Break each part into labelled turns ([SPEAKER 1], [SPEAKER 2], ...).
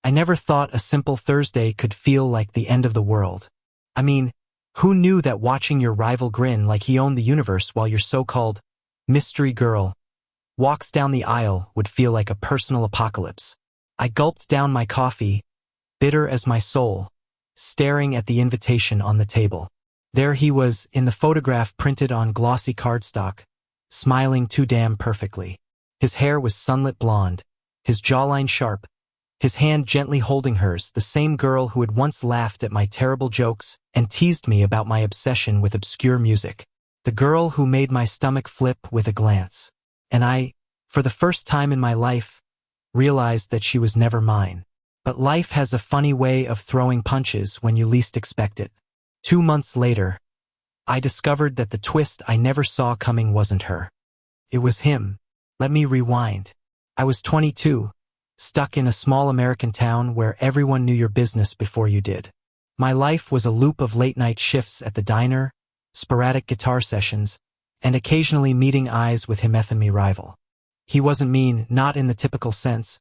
[SPEAKER 1] I never thought a simple Thursday could feel like the end of the world. I mean, who knew that watching your rival grin like he owned the universe while your so-called mystery girl walks down the aisle would feel like a personal apocalypse? I gulped down my coffee, bitter as my soul, staring at the invitation on the table. There he was, in the photograph printed on glossy cardstock, smiling too damn perfectly. His hair was sunlit blonde, his jawline sharp, his hand gently holding hers, the same girl who had once laughed at my terrible jokes and teased me about my obsession with obscure music. The girl who made my stomach flip with a glance. And I, for the first time in my life, realized that she was never mine. But life has a funny way of throwing punches when you least expect it. 2 months later, I discovered that the twist I never saw coming wasn't her. It was him. Let me rewind. I was 22, stuck in a small American town where everyone knew your business before you did. My life was a loop of late-night shifts at the diner, sporadic guitar sessions, and occasionally meeting eyes with him me rival. He wasn't mean, not in the typical sense,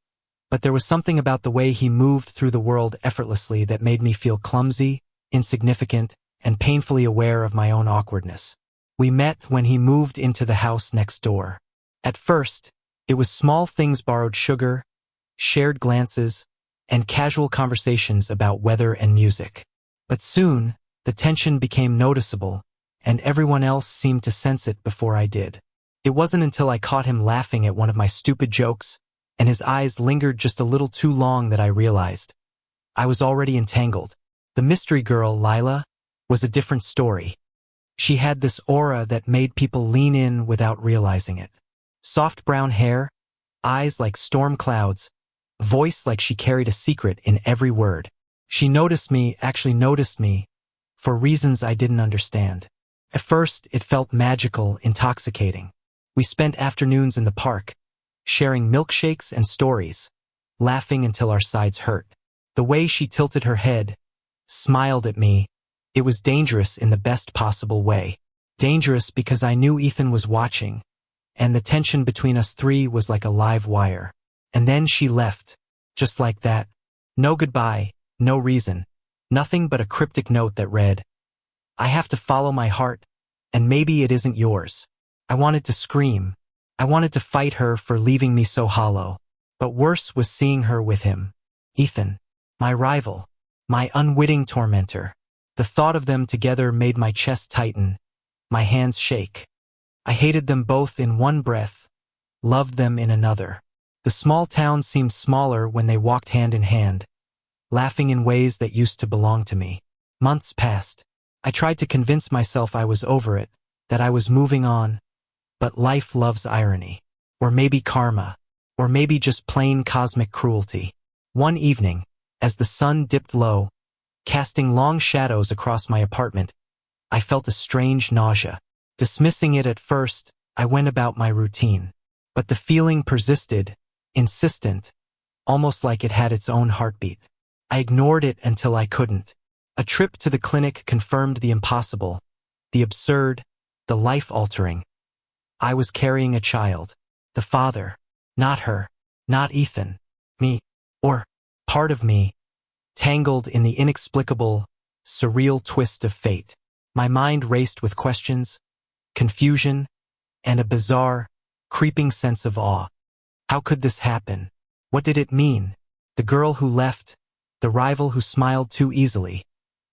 [SPEAKER 1] but there was something about the way he moved through the world effortlessly that made me feel clumsy, insignificant, and painfully aware of my own awkwardness. We met when he moved into the house next door. At first, it was small things: borrowed sugar, shared glances, and casual conversations about weather and music. But soon, the tension became noticeable, and everyone else seemed to sense it before I did. It wasn't until I caught him laughing at one of my stupid jokes, and his eyes lingered just a little too long, that I realized I was already entangled. The mystery girl, Lila, was a different story. She had this aura that made people lean in without realizing it. Soft brown hair, eyes like storm clouds, voice like she carried a secret in every word. She actually noticed me, for reasons I didn't understand. At first, it felt magical, intoxicating. We spent afternoons in the park, sharing milkshakes and stories, laughing until our sides hurt. The way she tilted her head, smiled at me, it was dangerous in the best possible way. Dangerous because I knew Ethan was watching, and the tension between us three was like a live wire. And then she left, just like that. No goodbye, no reason, nothing but a cryptic note that read, "I have to follow my heart, and maybe it isn't yours." I wanted to scream. I wanted to fight her for leaving me so hollow. But worse was seeing her with him. Ethan, my rival, my unwitting tormentor. The thought of them together made my chest tighten, my hands shake. I hated them both in one breath, loved them in another. The small town seemed smaller when they walked hand in hand, laughing in ways that used to belong to me. Months passed. I tried to convince myself I was over it, that I was moving on. But life loves irony. Or maybe karma. Or maybe just plain cosmic cruelty. One evening, as the sun dipped low, casting long shadows across my apartment, I felt a strange nausea. Dismissing it at first, I went about my routine. But the feeling persisted, insistent, almost like it had its own heartbeat. I ignored it until I couldn't. A trip to the clinic confirmed the impossible, the absurd, the life-altering. I was carrying a child. The father. Not her. Not Ethan. Me. Or part of me. Tangled in the inexplicable, surreal twist of fate. My mind raced with questions, confusion, and a bizarre, creeping sense of awe. How could this happen? What did it mean? The girl who left, the rival who smiled too easily.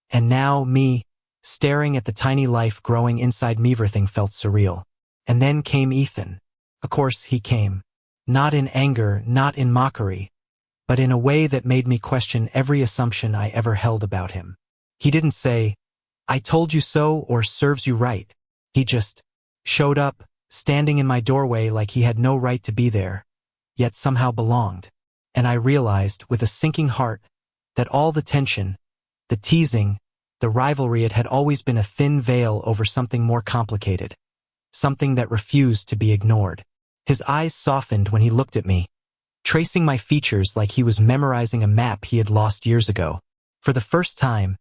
[SPEAKER 1] And now me, staring at the tiny life growing inside me. Everything felt surreal. And then came Ethan. Of course he came. Not in anger, not in mockery, but in a way that made me question every assumption I ever held about him. He didn't say, "I told you so," or "serves you right." He just showed up, standing in my doorway like he had no right to be there, yet somehow belonged. And I realized, with a sinking heart, that all the tension, the teasing, the rivalry, it had always been a thin veil over something more complicated. Something that refused to be ignored. His eyes softened when he looked at me, tracing my features like he was memorizing a map he had lost years ago. For the first time,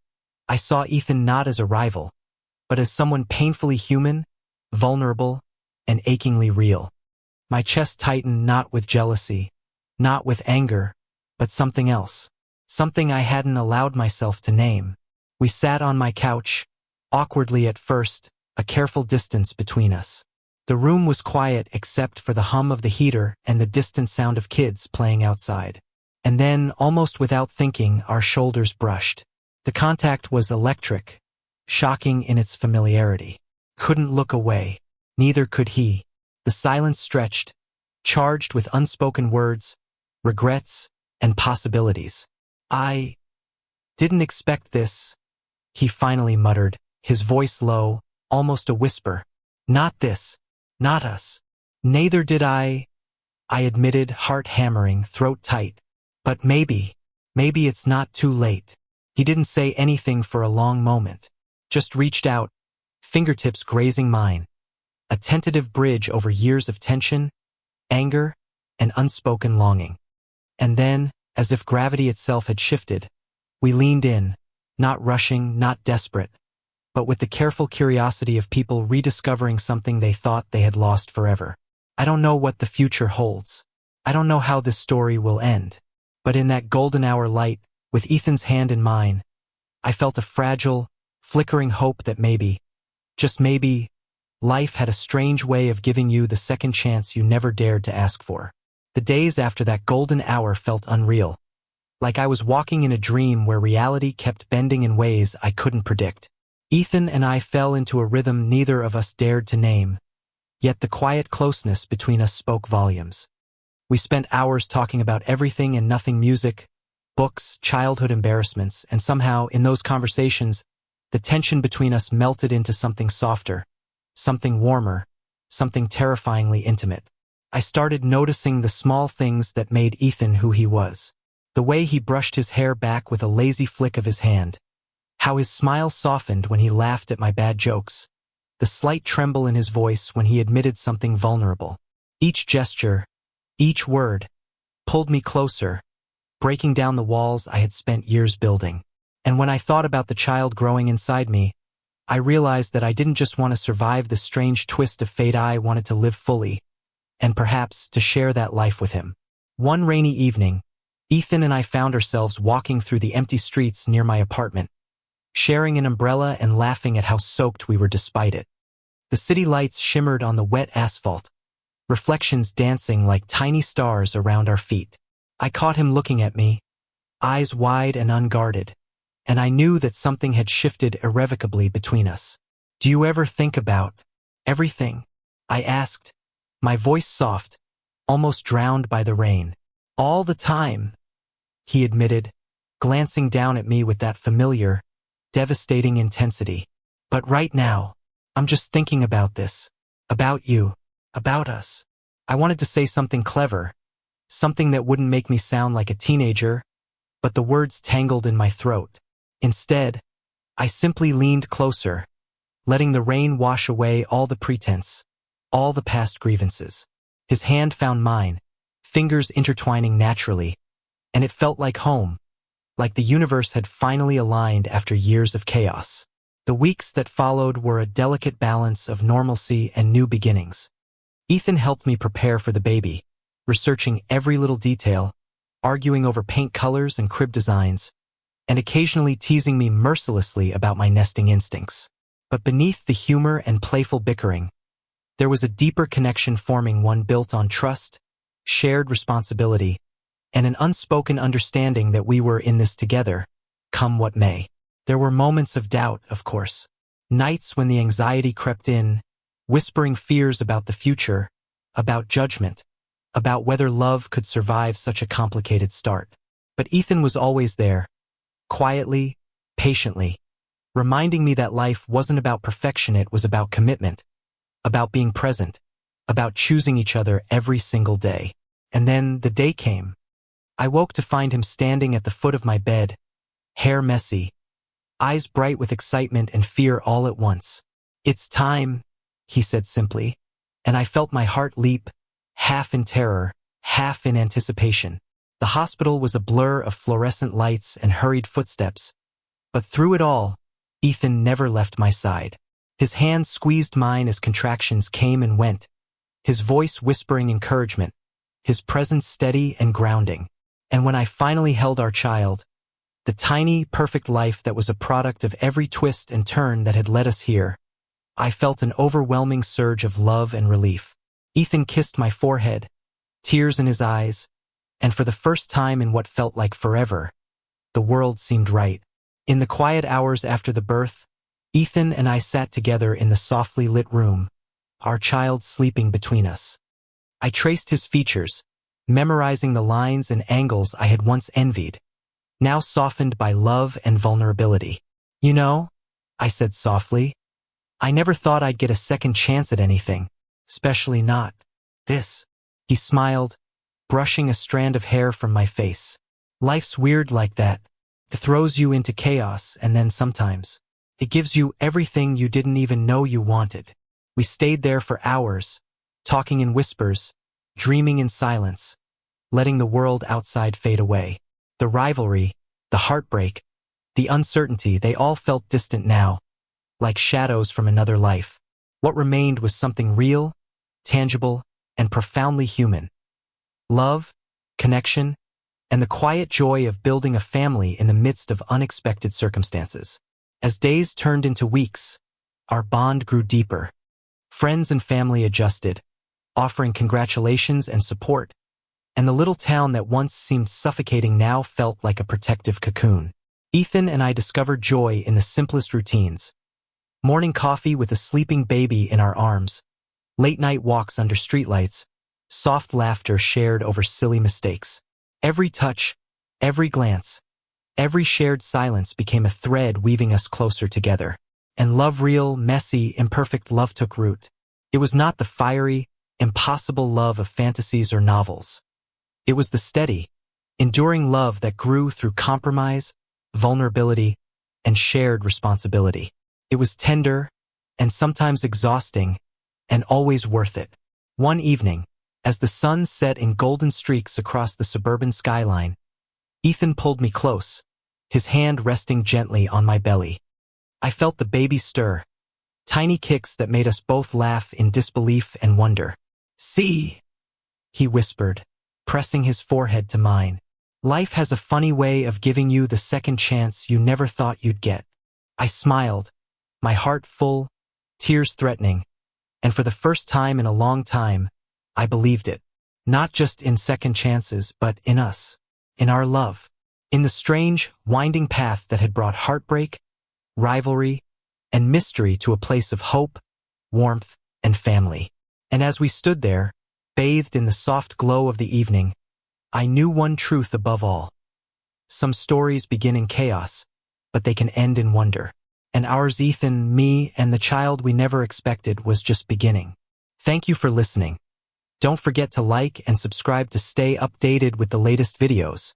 [SPEAKER 1] I saw Ethan not as a rival, but as someone painfully human, vulnerable, and achingly real. My chest tightened, not with jealousy, not with anger, but something else. something I hadn't allowed myself to name. We sat on my couch, awkwardly at first, a careful distance between us. The room was quiet except for the hum of the heater and the distant sound of kids playing outside. And then, almost without thinking, our shoulders brushed. The contact was electric, shocking in its familiarity. Couldn't look away. Neither could he. The silence stretched, charged with unspoken words, regrets, and possibilities. I didn't expect this, he finally muttered, his voice low, almost a whisper. Not this. Not us. Neither did I admitted, heart hammering, throat tight. But maybe it's not too late. He didn't say anything for a long moment. Just reached out, fingertips grazing mine. A tentative bridge over years of tension, anger, and unspoken longing. And then, as if gravity itself had shifted, we leaned in, not rushing, not desperate, but with the careful curiosity of people rediscovering something they thought they had lost forever. I don't know what the future holds. I don't know how this story will end. But in that golden hour light, with Ethan's hand in mine, I felt a fragile, flickering hope that maybe, just maybe, life had a strange way of giving you the second chance you never dared to ask for. The days after that golden hour felt unreal, like I was walking in a dream where reality kept bending in ways I couldn't predict. Ethan and I fell into a rhythm neither of us dared to name, yet the quiet closeness between us spoke volumes. We spent hours talking about everything and nothing: music, books, childhood embarrassments, and somehow, in those conversations, the tension between us melted into something softer, something warmer, something terrifyingly intimate. I started noticing the small things that made Ethan who he was. The way he brushed his hair back with a lazy flick of his hand, how his smile softened when he laughed at my bad jokes, the slight tremble in his voice when he admitted something vulnerable. Each gesture, each word, pulled me closer, breaking down the walls I had spent years building. And when I thought about the child growing inside me, I realized that I didn't just want to survive the strange twist of fate. I wanted to live fully, and perhaps to share that life with him. One rainy evening, Ethan and I found ourselves walking through the empty streets near my apartment, sharing an umbrella and laughing at how soaked we were despite it. The city lights shimmered on the wet asphalt, reflections dancing like tiny stars around our feet. I caught him looking at me, eyes wide and unguarded, and I knew that something had shifted irrevocably between us. "Do you ever think about everything?" I asked, my voice soft, almost drowned by the rain. "All the time," he admitted, glancing down at me with that familiar, devastating intensity. "But right now, I'm just thinking about this, about you, about us." I wanted to say something clever, something that wouldn't make me sound like a teenager, but the words tangled in my throat. Instead, I simply leaned closer, letting the rain wash away all the pretense, all the past grievances. His hand found mine, fingers intertwining naturally, and it felt like home, like the universe had finally aligned after years of chaos. The weeks that followed were a delicate balance of normalcy and new beginnings. Ethan helped me prepare for the baby, researching every little detail, arguing over paint colors and crib designs, and occasionally teasing me mercilessly about my nesting instincts. But beneath the humor and playful bickering, there was a deeper connection forming, one built on trust, shared responsibility, and an unspoken understanding that we were in this together, come what may. There were moments of doubt, of course. Nights when the anxiety crept in, whispering fears about the future, about judgment, about whether love could survive such a complicated start. But Ethan was always there, quietly, patiently, reminding me that life wasn't about perfection, it was about commitment, about being present, about choosing each other every single day. And then the day came. I woke to find him standing at the foot of my bed, hair messy, eyes bright with excitement and fear all at once. "It's time," he said simply, and I felt my heart leap, half in terror, half in anticipation. The hospital was a blur of fluorescent lights and hurried footsteps, but through it all, Ethan never left my side. His hand squeezed mine as contractions came and went, his voice whispering encouragement, his presence steady and grounding. And when I finally held our child, The tiny, perfect life that was a product of every twist and turn that had led us here. I felt an overwhelming surge of love and relief. Ethan kissed my forehead, tears in his eyes, and for the first time in what felt like forever, the world seemed right. In the quiet hours after the birth, Ethan and I sat together in the softly lit room, our child sleeping between us. I traced his features, memorizing the lines and angles I had once envied, now softened by love and vulnerability. You know, I said softly, I never thought I'd get a second chance at anything, especially not this. He smiled, brushing a strand of hair from my face. Life's weird like that. It throws you into chaos, and then sometimes it gives you everything you didn't even know you wanted. We stayed there for hours, talking in whispers, dreaming in silence, letting the world outside fade away. The rivalry, the heartbreak, the uncertainty, they all felt distant now, like shadows from another life. What remained was something real, tangible, and profoundly human. Love, connection, and the quiet joy of building a family in the midst of unexpected circumstances. As days turned into weeks, our bond grew deeper. Friends and family adjusted, offering congratulations and support, and the little town that once seemed suffocating now felt like a protective cocoon. Ethan and I discovered joy in the simplest routines. Morning coffee with a sleeping baby in our arms, late-night walks under streetlights, soft laughter shared over silly mistakes. Every touch, every glance, every shared silence became a thread weaving us closer together. And love, real, messy, imperfect love took root. It was not the fiery, impossible love of fantasies or novels. It was the steady, enduring love that grew through compromise, vulnerability, and shared responsibility. It was tender, and sometimes exhausting, and always worth it. One evening, as the sun set in golden streaks across the suburban skyline, Ethan pulled me close, his hand resting gently on my belly. I felt the baby stir, tiny kicks that made us both laugh in disbelief and wonder. "See," he whispered, pressing his forehead to mine. "Life has a funny way of giving you the second chance you never thought you'd get." I smiled, my heart full, tears threatening, and for the first time in a long time, I believed it. Not just in second chances, but in us, in our love, in the strange, winding path that had brought heartbreak, rivalry, and mystery to a place of hope, warmth, and family. And as we stood there, bathed in the soft glow of the evening, I knew one truth above all. Some stories begin in chaos, but they can end in wonder. And ours, Ethan, me, and the child we never expected, was just beginning. Thank you for listening. Don't forget to like and subscribe to stay updated with the latest videos.